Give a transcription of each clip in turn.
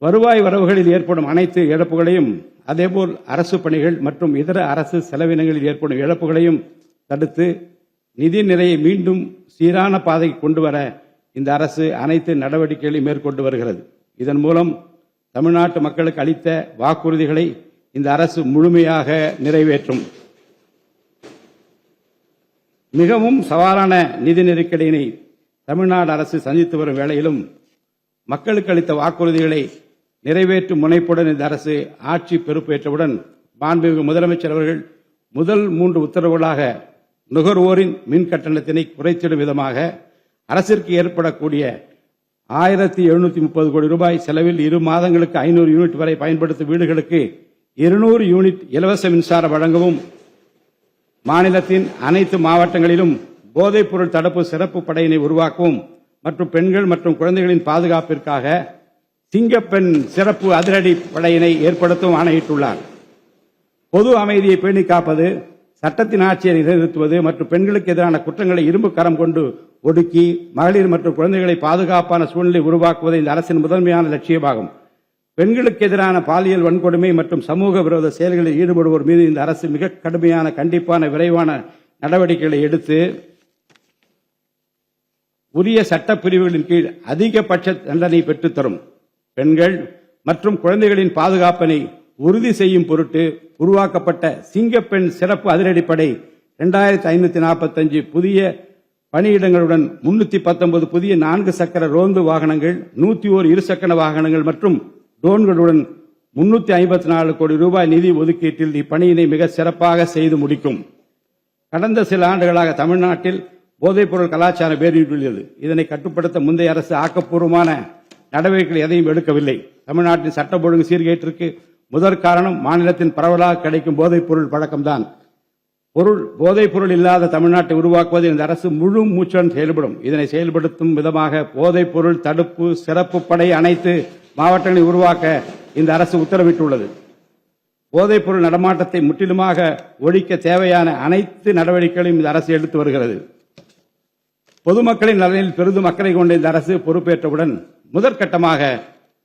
வருவாய் வரவுகளில் ஏற்படும் அனைத்து இழப்புகளையும், அதேபோல் அரசு பணிகள் மற்றும் இதர அரசு செலவினங்களில் ஏற்படும் இழப்புகளையும் தடுத்து நிதி நிலையை மீண்டும் சீரான பாதைக்கு கொண்டு வர இந்த அரசு அனைத்து நடவடிக்கைகளையும் மேற்கொண்டு வருகிறது. இதன் மூலம் தமிழ்நாட்டு மக்களுக்கு அளித்த வாக்குறுதிகளை இந்த அரசு முழுமையாக நிறைவேற்றும். மிகவும் சவாலான நிதி நெருக்கடியினை தமிழ்நாடு அரசு சந்தித்து வரும் வேளையிலும் மக்களுக்கு அளித்த வாக்குறுதிகளை நிறைவேற்றும் முனைப்புடன் இந்த அரசு ஆட்சி பொறுப்பேற்றவுடன் மாண்புமிகு முதலமைச்சர் அவர்கள் முதல் 3 உத்தரவுகளாக நுகர்வோரின் மின் கட்டணத்தினை குறைத்திடும் விதமாக அரசிற்கு ஏற்படக்கூடிய 1730 கோடி ரூபாய் செலவில் 2 மாதங்களுக்கு 500 யூனிட் வரை பயன்படுத்தும் வீடுகளுக்கு 200 யூனிட் இலவச மின்சாரம் வழங்கவும், மாநிலத்தின் அனைத்து மாவட்டங்களிலும் போதைப்பொருள் தடுப்பு சிறப்பு படையினை உருவாக்கவும் மற்றும் பெண்கள் மற்றும் குழந்தைகளின் பாதுகாப்பிற்காக சிங்கப்பெண் சிறப்பு அதிரடி படையினை ஏற்படுத்தவும் ஆணையிட்டுள்ளார். பொது அமைதியை பேணி காப்பது, சட்டத்தின் ஆட்சியை நிலைநிறுத்துவது மற்றும் பெண்களுக்கு எதிரான குற்றங்களை இரும்பு கரம் கொண்டு ஒடுக்கி மகளிர் மற்றும் குழந்தைகளை பாதுகாப்பான சூழ்நிலை உருவாக்குவது இந்த அரசின் முதன்மையான லட்சியமாகும். பெண்களுக்கு எதிரான பாலியல் வன்கொடுமை மற்றும் சமூக விரோத செயல்களில் ஈடுபடுவோர் மீது இந்த அரசு மிக கடுமையான கண்டிப்பான விரைவான நடவடிக்கைகளை எடுத்து உரிய சட்ட பிரிவுகளின் கீழ் அதிகபட்ச தண்டனை பெற்றுத்தரும். பெண்கள் மற்றும் குழந்தைகளின் பாதுகாப்பினை உறுதி செய்யும் பொருட்டு உருவாக்கப்பட்ட சிங்கப்பெண் சிறப்பு அதிரடிப்படை 2545 புதிய பணியிடங்களுடன் 319 புதிய 4 சக்கர ரோந்து வாகனங்கள், 101 இருசக்கர வாகனங்கள் மற்றும் ட்ரோன்களுடன் 354 கோடி ரூபாய் நிதி ஒதுக்கீட்டில் இப்பணியினை மிக சிறப்பாக செய்து முடிக்கும். கடந்த சில ஆண்டுகளாக தமிழ்நாட்டில் போதைப்பொருள் கலாச்சாரம் வேரூன்றியுள்ளது. இதனை கட்டுப்படுத்த முந்தைய அரசு ஆக்கப்பூர்வமான நடவடிக்கைகள் எதையும் எடுக்கவில்லை. தமிழ்நாட்டின் சட்டம் ஒழுங்கு சீர்கேட்டிற்கு முதற் காரணம் மாநிலத்தின் பரவலாக கிடைக்கும் போதைப்பொருள் பழக்கம்தான். போதைப்பொருள் இல்லாத தமிழ்நாட்டை உருவாக்குவது இந்த அரசு முழு மூச்சுடன் செயல்படும். இதனை செயல்படுத்தும் விதமாக போதைப்பொருள் தடுப்பு சிறப்பு படை அனைத்து மாவட்டங்களை உருவாக்க இந்த அரசு உத்தரவிட்டுள்ளது. போதைப்பொருள் நடமாட்டத்தை முற்றிலுமாக ஒழிக்க தேவையான அனைத்து நடவடிக்கைகளையும் இந்த அரசு எடுத்து வருகிறது. பொதுமக்களின் நலனில் பெரிதும் அக்கறை கொண்ட இந்த அரசு பொறுப்பேற்றவுடன் முதற்கட்டமாக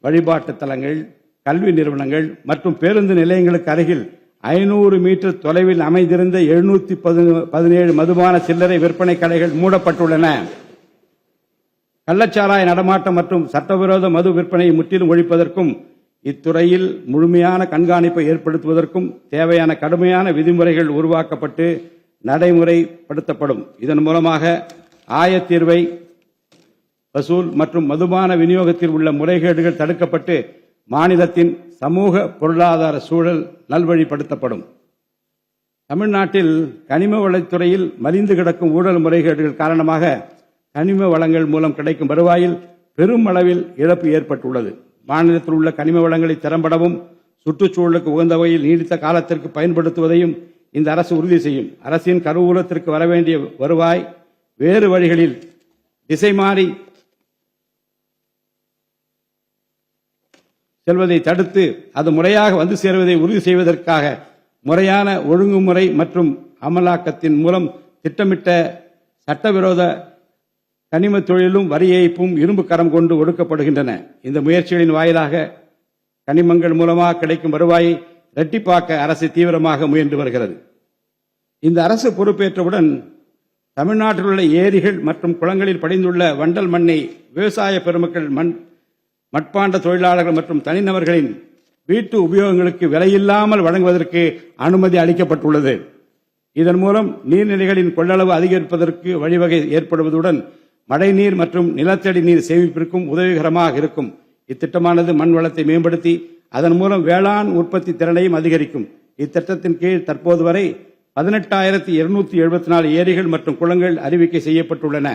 வழிபாட்டு தலங்கள், கல்வி நிறுவனங்கள் மற்றும் பேருந்து நிலையங்களுக்கு அருகில் 500 மீட்டர் தொலைவில் அமைந்திருந்த 717 மதுபான சில்லறை விற்பனை கடைகள் மூடப்பட்டுள்ளன. கள்ளச்சாராய நடமாட்டம் மற்றும் சட்டவிரோத மது விற்பனையை முற்றிலும் ஒழிப்பதற்கும் இத்துறையில் முழுமையான கண்காணிப்பை ஏற்படுத்துவதற்கும் தேவையான கடுமையான விதிமுறைகள் உருவாக்கப்பட்டு நடைமுறைப்படுத்தப்படும். இதன் மூலமாக ஆயத்தீர்வை வசூல் மற்றும் மதுபான விநியோகத்தில் உள்ள முறைகேடுகள் தடுக்கப்பட்டு மாநிலத்தின் சமூக பொருளாதார சூழல் நல்வழிப்படுத்தப்படும். தமிழ்நாட்டில் கனிம வளத்துறையில் மலிந்து கிடக்கும் ஊழல் முறைகேடுகள் காரணமாக கனிம வளங்கள் மூலம் கிடைக்கும் வருவாயில் பெரும் அளவில் இழப்பு ஏற்பட்டுள்ளது. மாநிலத்தில் உள்ள கனிம வளங்களை திறம்படவும் சுற்றுச்சூழலுக்கு உகந்த வகையில் நீடித்த காலத்திற்கு பயன்படுத்துவதையும் இந்த அரசு உறுதி செய்யும். அரசின் கருவூலத்திற்கு வரவேண்டிய வருவாய் வேறு வழிகளில் திசை மாறி செல்வதை தடுத்து அது முறையாக வந்து சேருவதை உறுதி செய்வதற்காக முறையான ஒழுங்குமுறை மற்றும் அமலாக்கத்தின் மூலம் திட்டமிட்ட சட்டவிரோத கனிம தொழிலும் வரி ஏய்ப்பும் இரும்பு கரம் கொண்டு ஒடுக்கப்படுகின்றன. இந்த முயற்சிகளின் வாயிலாக கனிமங்கள் மூலமாக கிடைக்கும் வருவாயை இரட்டிப்பாக்க அரசு தீவிரமாக முயன்று வருகிறது. இந்த அரசு பொறுப்பேற்றவுடன் தமிழ்நாட்டில் உள்ள ஏரிகள் மற்றும் குளங்களில் படிந்துள்ள வண்டல் மண்ணை விவசாய பெருமக்கள், மட்பாண்ட தொழிலாளர்கள் மற்றும் தனிநபர்களின் வீட்டு உபயோகங்களுக்கு விலையில்லாமல் வழங்குவதற்கு அனுமதி அளிக்கப்பட்டுள்ளது. இதன் மூலம் நீர்நிலைகளின் கொள்ளளவு அதிகரிப்பதற்கு வழிவகை ஏற்படுவதுடன் மழைநீர் மற்றும் நிலத்தடி நீர் சேமிப்பிற்கும் உதவிகரமாக இருக்கும். இத்திட்டமானது மண் வளத்தை மேம்படுத்தி அதன் மூலம் வேளாண் உற்பத்தி திறனையும் அதிகரிக்கும். இத்திட்டத்தின் கீழ் தற்போது வரை 18,274 ஏரிகள் மற்றும் குளங்கள் அறிவிக்கை செய்யப்பட்டுள்ளன.